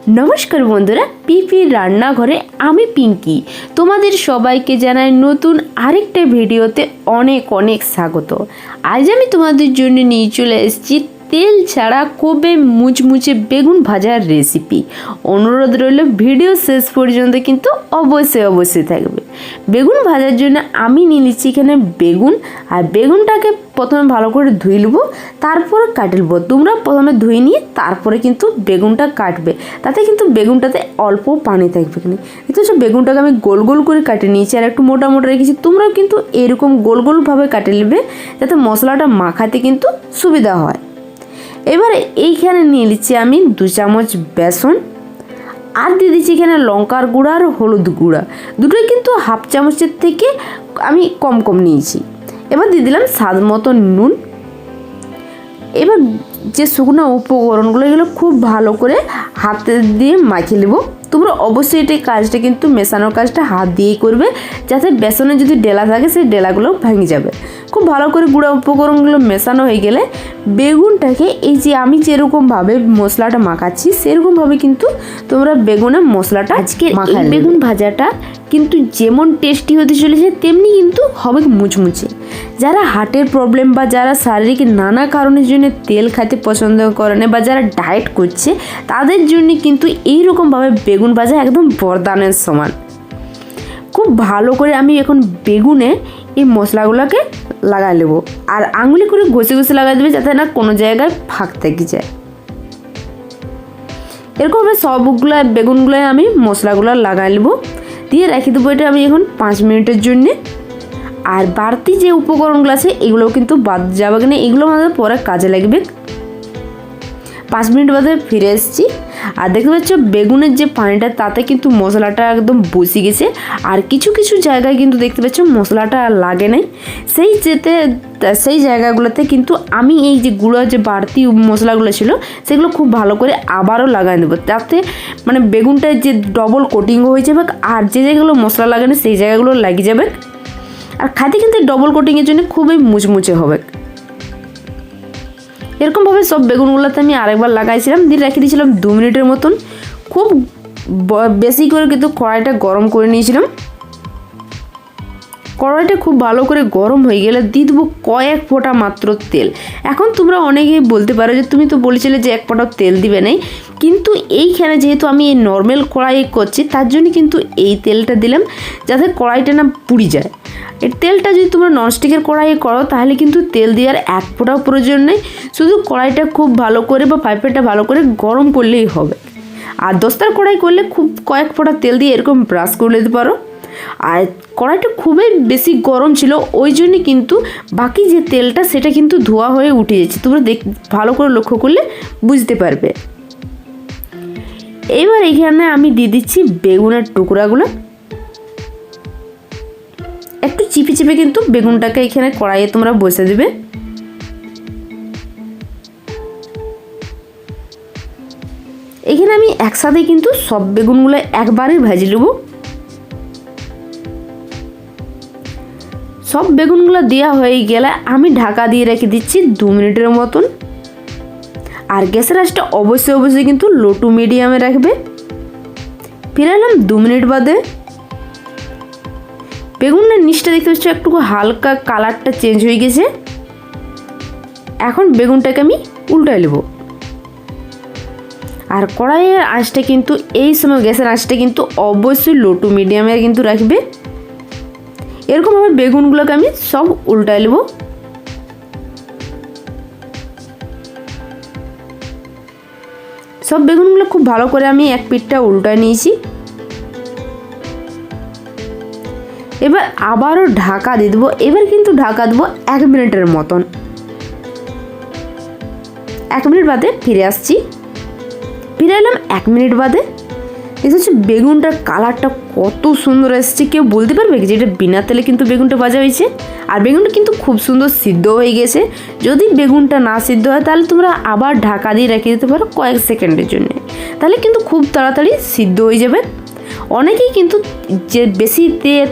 নমস্কার বন্ধুরা, পিপির রান্নাঘরে আমি পিঙ্কি তোমাদের সবাইকে জানাই নতুন আরেকটা ভিডিওতে অনেক অনেক স্বাগত। আজ আমি তোমাদের জন্য নিয়ে চলে এসেছি তেল ছাড়া খুবই মুচমুচে বেগুন ভাজার রেসিপি। অনুরোধ রইল ভিডিও শেষ পর্যন্ত কিন্তু অবশ্যই থাকবে। বেগুন ভাজার জন্য আমি নিয়ে নিচ্ছি এখানে বেগুন, আর বেগুনটাকে প্রথমে ভালো করে ধুয়ে নেবো, তারপরে কাটলবো। তোমরা প্রথমে ধুয়ে নিয়ে তারপরে কিন্তু বেগুনটা কাটবে, তাতে কিন্তু বেগুনটাতে অল্প পানি থাকবে। কিন্তু বেগুনটাকে আমি গোল গোল করে কাটে নিয়েছি আর একটু মোটা মোটা রেখেছি। তোমরাও কিন্তু এরকম গোল গোলভাবে কাটে নেবে, যাতে মশলাটা মাখাতে কিন্তু সুবিধা হয়। এবারে এইখানে নিয়ে নিচ্ছি আমি 2 চামচ বেসন, আর দিয়ে দিচ্ছি এখানে লঙ্কার গুঁড়া আর হলুদ গুঁড়া, দুটোই কিন্তু হাফ চামচের থেকে আমি কম কম নিয়েছি। এবার দিয়ে দিলাম স্বাদ মতো নুন। এবার যে শুকনো উপকরণগুলো এগুলো খুব ভালো করে হাতে দিয়ে মাখিয়ে নেবো। তোমরা অবশ্যই এই কাজটা কিন্তু মেশানোর কাজটা হাত দিয়েই করবে, যাতে বেসনে যদি ডেলা থাকে সেই ডেলাগুলো ভেঙে যাবে। খুব ভালো করে গুঁড়া উপকরণগুলো মেশানো হয়ে গেলে বেগুনটাকে এই যে আমি যেরকমভাবে মশলাটা মাখাচ্ছি সেরকমভাবে কিন্তু তোমরা বেগুনের মশলাটা আজকে এই বেগুন ভাজাটা কিন্তু যেমন টেস্টি হতে চলেছে তেমনি কিন্তু হবে মুচমুচে। যারা হার্টের প্রবলেম বা যারা শারীরিক নানা কারণের জন্য তেল খেতে পছন্দ করে না বা যারা ডায়েট করছে তাদের জন্য কিন্তু এইরকমভাবে বেগুন ভাজা একদম বরদানের সমান। খুব ভালো করে আমি এখন বেগুনে এই মশলাগুলোকে লাগাই নেবো, আর আঙুলি করে ঘষে ঘষে লাগাই দেবে যাতে না কোনো জায়গায় ফাঁক থেকে যায়। এরকমভাবে সবগুলো বেগুনগুলোয় আমি মশলাগুলো লাগাই নেবো, দিয়ে রেখে দেবো এটা আমি এখন 5 মিনিটের জন্যে। আর বাড়তি যে উপকরণগুলো আছে এগুলোও কিন্তু বাদ যাবে কিনা, এগুলো আমাদের পরে কাজে লাগবে। 5 মিনিট বাদে ফিরে এসেছি, আর দেখতে পাচ্ছ বেগুনের যে পানিটা তাতে কিন্তু মশলাটা একদম বসে গেছে, আর কিছু কিছু জায়গায় কিন্তু দেখতে পাচ্ছ মশলাটা আর লাগে নাই। সেই জায়গাগুলোতে কিন্তু আমি এই যে গুঁড়ো যে বাড়তি মশলাগুলো ছিল সেগুলো খুব ভালো করে আবারও লাগাই নেবো, তাতে মানে বেগুনটার যে ডবল কোটিংও হয়ে যাবে, আর যে জায়গাগুলো মশলা লাগানো সেই জায়গাগুলো লাগিয়ে যাবে। আর খাতে কিন্তু ডবল কোটিংয়ের জন্য খুবই মুচমুচে হবে। এরকমভাবে সব বেগুনগুলোতে আমি আরেকবার লাগাইছিলাম, দিয়ে রেখে দিয়েছিলাম 2 মিনিটের মতন। খুব বেশি করে কিন্তু কড়াইটা গরম করে নিয়েছিলাম। কড়াইটা খুব ভালো করে গরম হয়ে গেলে দিয়ে দেবো কয়েক ফোঁটা মাত্র তেল। এখন তোমরা অনেকেই বলতে পারো যে তুমি তো বলেছিলে যে 1 ফোঁটাও তেল দিবে নাই, কিন্তু এইখানে যেহেতু আমি এই নর্মাল কড়াই করছি তার জন্য কিন্তু এই তেলটা দিলাম, যাতে কড়াইটা না পুড়ে যায়। এর তেলটা যদি তোমরা ননস্টিকের কড়াইয়ে করো তাহলে কিন্তু তেল দেওয়ার 1 ফোঁটাও প্রয়োজন নেই, শুধু কড়াইটা খুব ভালো করে বা পাইপেটা ভালো করে গরম করলেই হবে। আর দস্তার কড়াই করলে খুব কয়েক ফোঁটা তেল দিয়ে এরকম ব্রাশ করে নিতে পারো। আর কড়াইটা খুবই বেশি গরম ছিল, ওই জন্য কিন্তু বাকি যে তেলটা সেটা কিন্তু ধোয়া হয়ে উঠে যাচ্ছে। তোমরা ভালো করে লক্ষ্য করলে বুঝতে পারবে। এবার এখানে আমি দিয়ে দিচ্ছি বেগুনের টুকরাগুলো, একটু চিপে চিপে কিন্তু বেগুনটাকে এখানে কড়াইয়ে তোমরা বসে দেবে। এখানে আমি একসাথে কিন্তু সব বেগুনগুলো একবারে ভেজে নেব। সব বেগুনগুলো দেওয়া হয়ে গেলে আমি ঢাকা দিয়ে রেখে দিচ্ছি 2 মিনিটের মতন। আর গ্যাসের আঁচটা অবশ্যই কিন্তু লো টু মিডিয়ামে রাখবে। ফিরে এলাম 2 মিনিট বাদে। বেগুনের নিচটা দেখতে পাচ্ছ একটু হালকা কালারটা চেঞ্জ হয়ে গেছে। এখন বেগুনটাকে আমি উল্টাই নেব। আর কড়াইয়ের আঁচটা কিন্তু এই সময় গ্যাসের আঁচটা কিন্তু অবশ্যই লো টু মিডিয়ামে কিন্তু রাখবে। এরকমভাবে বেগুনগুলোকে আমি সব উল্টাই নেব। সব বেগুনগুলো খুব ভালো করে আমি এক পিঠটা উল্টায় নিয়েছি। এবার আবারও ঢাকা দিয়ে দেবো। এবার কিন্তু ঢাকা দেবো 1 মিনিটের মতন। 1 মিনিট বাদে ফিরে আসছি। ফিরে এলাম 1 মিনিট বাদে। এটা হচ্ছে বেগুনটার কালারটা কত সুন্দর এসেছে, কেউ বলতে পারবে যে এটা বিনা তেলে কিন্তু বেগুনটা ভাজা হয়েছে। আর বেগুনটা কিন্তু খুব সুন্দর সিদ্ধ হয়ে গেছে। যদি বেগুনটা না সিদ্ধ হয় তাহলে তোমরা আবার ঢাকা দিয়ে রেখে দিতে পারো কয়েক সেকেন্ডের জন্য, তাহলে কিন্তু খুব তাড়াতাড়ি সিদ্ধ হয়ে যাবে। অনেকেই কিন্তু যে বেশি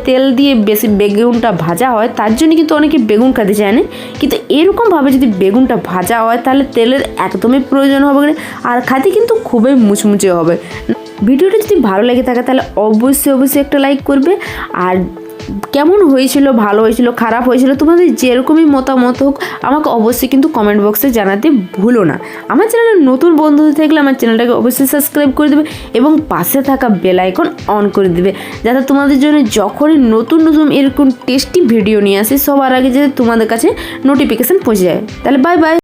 তেল দিয়ে বেশি বেগুনটা ভাজা হয় তার জন্য কিন্তু অনেকে বেগুন খেতে চায় না, কিন্তু এরকমভাবে যদি বেগুনটা ভাজা হয় তাহলে তেলের একদমই প্রয়োজন হবে না, আর খেতে কিন্তু খুবই মুচমুচে হবে। ভিডিওটা যদি ভালো লেগে থাকে তাহলে অবশ্যই একটা লাইক করবে। আর কেমন হয়েছিল, ভালো হয়েছিল, খারাপ হয়েছিল, তোমাদের যেরকমই মতামত হোক আমাকে অবশ্যই কিন্তু কমেন্ট বক্সে জানাতে ভুলো না। আমার চ্যানেলে নতুন বন্ধু থাকলে আমার চ্যানেলটাকে অবশ্যই সাবস্ক্রাইব করে দেবে এবং পাশে থাকা বেল আইকন অন করে দেবে, যাতে তোমাদের জন্য যখনই নতুন এরকম টেস্টি ভিডিও নিয়ে আসে সবার আগে যাতে তোমাদের কাছে নোটিফিকেশান পৌঁছে যায়। তাহলে বাই বাই।